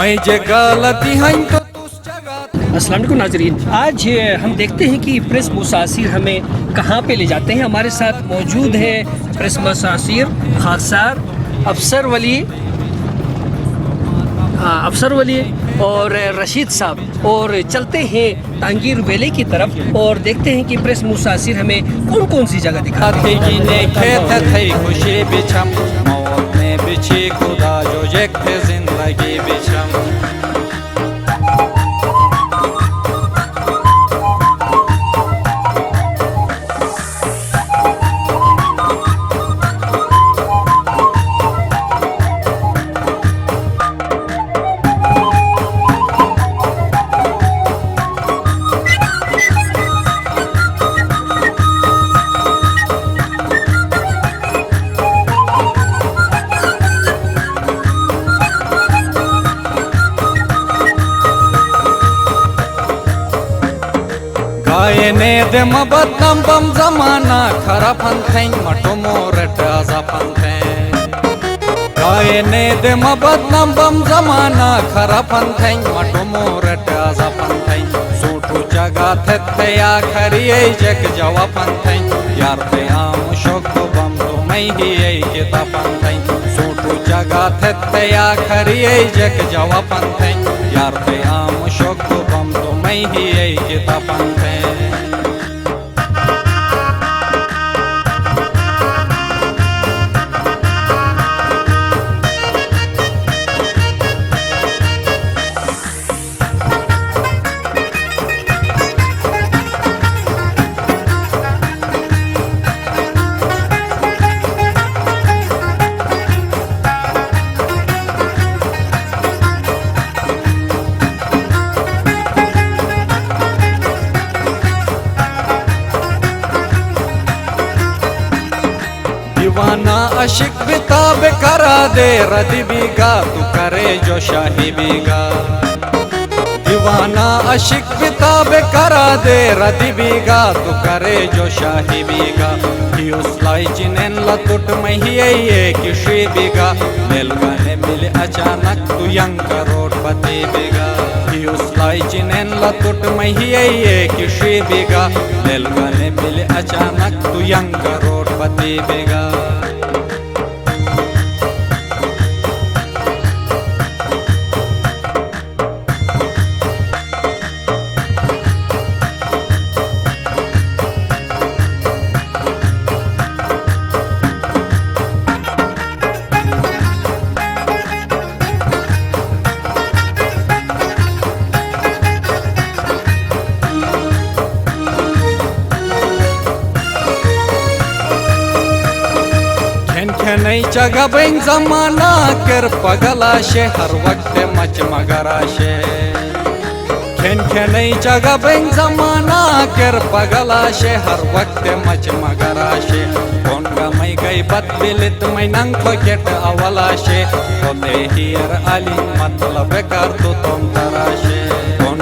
अस्सलाम वालेकुम नाजरीन, आज हम देखते हैं कि प्रेस मुसासिर हमें कहाँ पे ले जाते हैं। हमारे साथ मौजूद है प्रेस मुसासिर खाकसार अफसर वली और रशीद साहब, और चलते हैं तांगीर वेले की तरफ और देखते हैं कि प्रेस मुसासिर हमें कौन कौन सी जगह दिखाते हैं। गायने दे मबदम बम जमाना खरा फंथें मटो मोरट आजा फंथें। गायने दे मबदम बम जमाना खरा फंथें मटो मोरट आजा फंथें। सूटू जगा थे या खरिए जग जवा फंथें। यार ते आम शोक बम तो मैं ही किता फंथें। सूटू जगा थे या खरिए जग जवा फंथें। यार ते आम शोक बम तो मैं ही किता फंथें। दीवाना अशिक बिताब करा दे रदी बीगा तू करे जो शाही बीगा। दीवाना अशिक बिताब करा दे रदी बीगा तू करे जो शाही बीगा। लाई चिनेन लतुट महिए किशी बीगा। मेलगाने मिले अचानक तू यंग करोड़ पति बीगा। लाई चिनेन लतुट महिए किशी बीगा। मेलगाने मिले अचानक तू यंग करोड़ पति बीगा। नहीं जगह बें जमाना कर पगलाशे हर वक्त मच मगराशे। खेन नहीं जगह बें जमाना कर पगलाशे हर वक्त मच मगराशे। कौन गई गई बत बिलित मैं नंग खोकेट अवलाशे। होते हियर अली मतलब कर तो तुम तराशे। कौन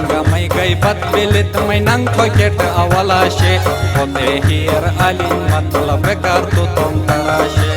गई बत बिलित मैं नंग खोकेट अवलाशे। होते हियर अली मतलब कर तो तुम तराशे।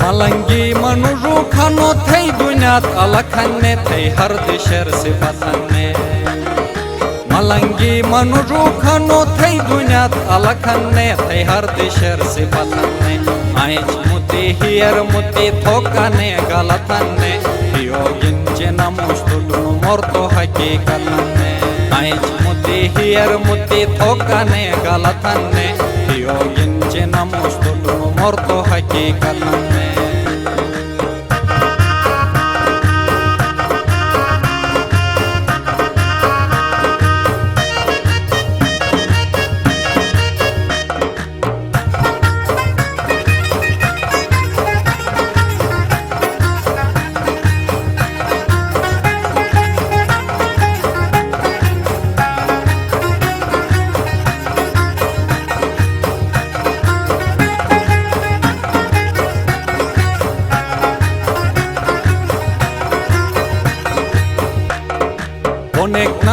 मलंगी मनुजू खानो थे दुनियात अलखने थे हर दिशर सिफतने। मलंगी मनुजू खानो थे दुनियात अलखने थे हर दिशर सिफतने। Aich मुती here मुती थोकने गलतने। Yogin चेना मुस्तुडु Morto हकीकतने। Aich मुती here मुती थोकने गलतने। योगिन चेना मुस्तुडु मोर्तो हकीकतने।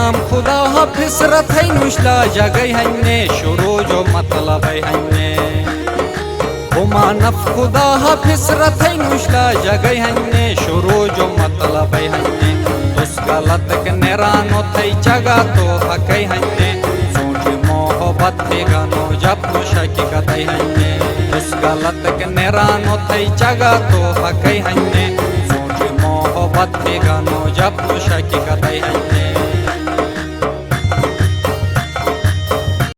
नाम खुदा हाफिज रथै नुश्ला जगै हन्ने शुरू जो मतलब हन्ने मानफ खुदा हाफिज रथै नुश्ला जगै हन्ने शुरू जो मतलब हन्ने तुस गलत के नेरानो थै जगा तो हकै हन्ने सोच मोहब्बत के गानो जब शकी कतै हन्ने तुस गलत के नेरानो थै जगा तो हकै हन्ने सोच मोहब्बत के गानो जब शकी कतै हन्ने